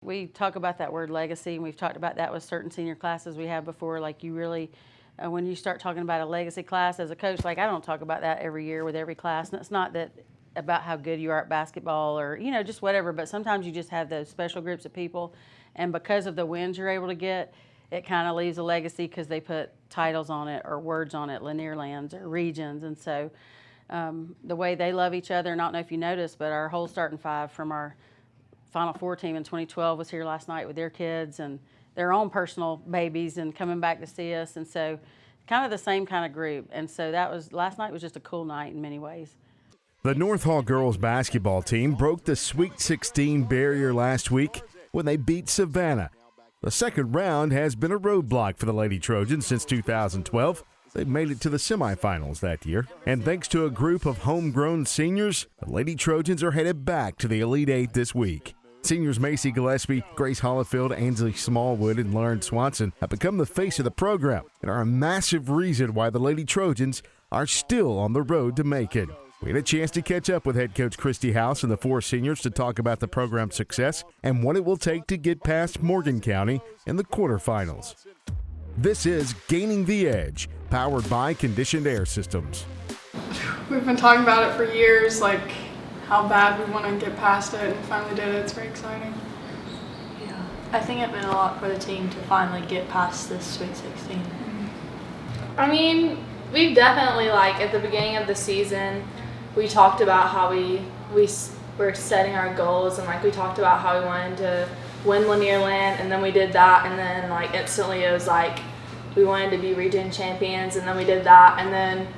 We talk about that word legacy, and we've talked about that with certain senior classes we have before. Like you really, when you start talking about a legacy class as a coach, like I don't talk about that every year with every class. And it's not that about how good you are at basketball or, just whatever, but sometimes you just have those special groups of people. And because of the wins you're able to get, it kind of leaves a legacy because they put titles on it or words on it, Lanier Lands or regions. And so the way they love each other, and I don't know if you noticed, but our whole starting five from our Final Four team in 2012 was here last night with their kids and their own personal babies and coming back to see us. And so kind of the same kind of group. And so last night was just a cool night in many ways. The North Hall girls basketball team broke the Sweet 16 barrier last week when they beat Savannah. The second round has been a roadblock for the Lady Trojans since 2012. They made it to the semifinals that year. And thanks to a group of homegrown seniors, the Lady Trojans are headed back to the Elite Eight this week. Seniors Macy Gillespie, Grace Hollifield, Ainsley Smallwood, and Lauren Swanson have become the face of the program and are a massive reason why the Lady Trojans are still on the road to make it. We had a chance to catch up with head coach Christy House and the four seniors to talk about the program's success and what it will take to get past Morgan County in the quarterfinals. This is Gaining the Edge, powered by Conditioned Air Systems. We've been talking about it for years, like how bad we want to get past it, and finally did it. It's very exciting. Yeah, I think it meant a lot for the team to finally get past this Sweet 16. I mean, we've definitely, at the beginning of the season, we talked about how we were setting our goals, and we talked about how we wanted to win Lanier Land, and then we did that, and then instantly it was we wanted to be region champions, and then we did that, and then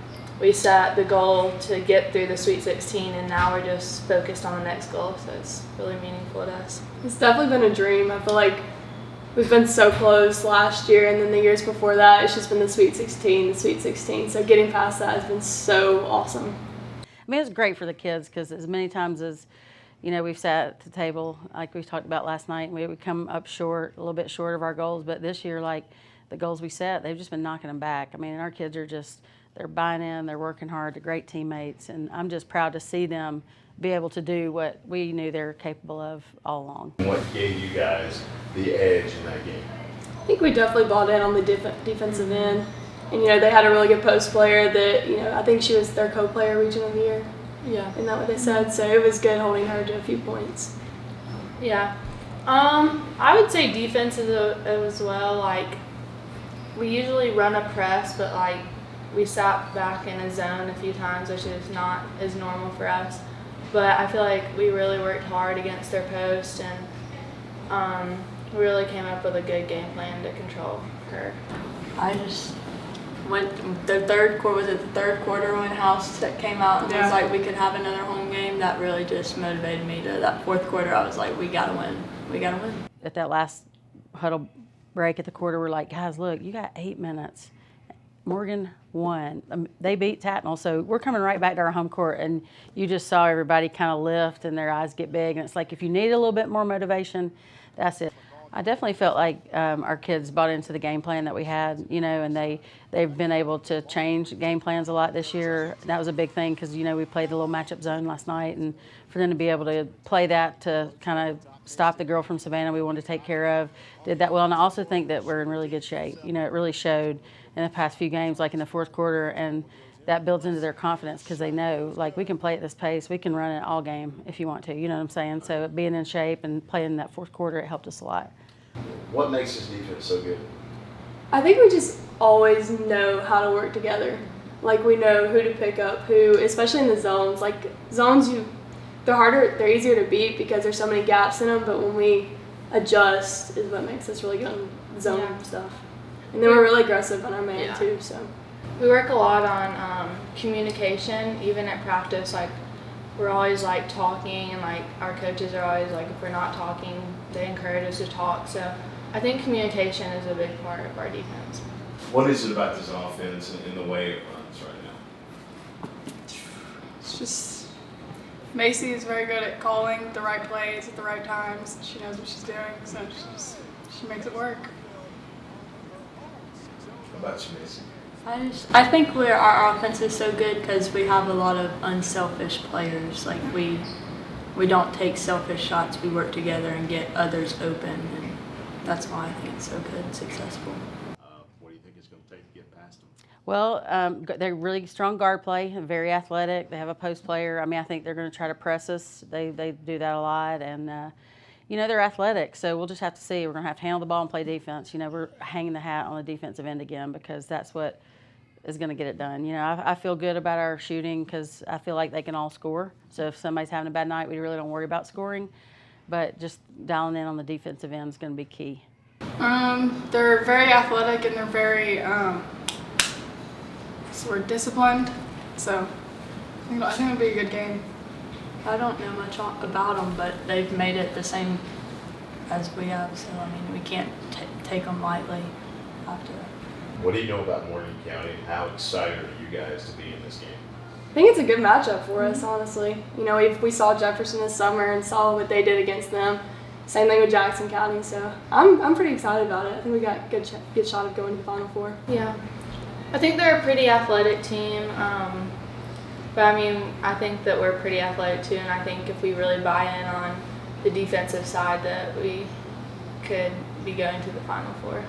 we set the goal to get through the Sweet 16, and now we're just focused on the next goal, so it's really meaningful to us. It's definitely been a dream. I feel like we've been so close last year, and then the years before that, it's just been the Sweet 16, the Sweet 16. So getting past that has been so awesome. I mean, it's great for the kids because as many times as, we've sat at the table, like we talked about last night, and we would come up short, a little bit short of our goals. But this year, the goals we set, they've just been knocking them back. I mean, our kids are they're buying in, they're working hard, they're great teammates, and I'm just proud to see them be able to do what we knew they were capable of all along. What gave you guys the edge in that game? I think we definitely bought in on the defensive end. And, they had a really good post player that, I think she was their co-player region of the year. Yeah. Isn't that what they said? So it was good holding her to a few points. Yeah. I would say defense as well. We usually run a press, but, we sat back in a zone a few times, which is not as normal for us. But I feel like we really worked hard against their post, and we really came up with a good game plan to control her. I just went the third quarter when House that came out and was we could have another home game. That really just motivated me to that fourth quarter. I was like, we gotta win. At that last huddle break at the quarter, we're like, guys, look, you got 8 minutes. Morgan won. They beat Tatnall, so we're coming right back to our home court, and you just saw everybody kind of lift and their eyes get big, and it's like if you need a little bit more motivation, that's it. I definitely felt like our kids bought into the game plan that we had, and they've been able to change game plans a lot this year. That was a big thing because, we played the little matchup zone last night, and for them to be able to play that to kind of stop the girl from Savannah we wanted to take care of, did that well. And I also think that we're in really good shape. It really showed in the past few games, in the fourth quarter, and that builds into their confidence because they know, we can play at this pace. We can run it all game if you want to, you know what I'm saying? So being in shape and playing in that fourth quarter, it helped us a lot. What makes this defense so good? I think we just always know how to work together. We know who to pick up, who, especially in the zones. Zones, they're easier to beat because there's so many gaps in them, but when we adjust is what makes us really good on zone stuff. And then we're really aggressive on our man too. So we work a lot on communication, even at practice. We're always talking, and our coaches are always if we're not talking, they encourage us to talk. So I think communication is a big part of our defense. What is it about this offense and the way it runs right now? it's just Macy is very good at calling the right plays at the right times. She knows what she's doing, so she makes it work. How about you, Macy? I think our offense is so good because we have a lot of unselfish players. we don't take selfish shots. We work together and get others open, and that's why I think it's so good and successful. What do you think it's going to take to get past them? Well, they're really strong guard play, very athletic. They have a post player. I mean, I think they're going to try to press us. They do that a lot, and they're athletic. So we'll just have to see. We're going to have to handle the ball and play defense. We're hanging the hat on the defensive end again because that's what is going to get it done. I feel good about our shooting because I feel like they can all score. So if somebody's having a bad night, we really don't worry about scoring. But just dialing in on the defensive end is going to be key. They're very athletic and they're very disciplined. So I think it'll be a good game. I don't know much about them, but they've made it the same as we have. So I mean, we can't take them lightly after that. What do you know about Morgan County, and how excited are you guys to be in this game? I think it's a good matchup for us, honestly. We saw Jefferson this summer and saw what they did against them. Same thing with Jackson County, so I'm pretty excited about it. I think we got a good shot of going to the Final Four. Yeah, I think they're a pretty athletic team, but I mean, I think that we're pretty athletic too, and I think if we really buy in on the defensive side, that we could be going to the Final Four.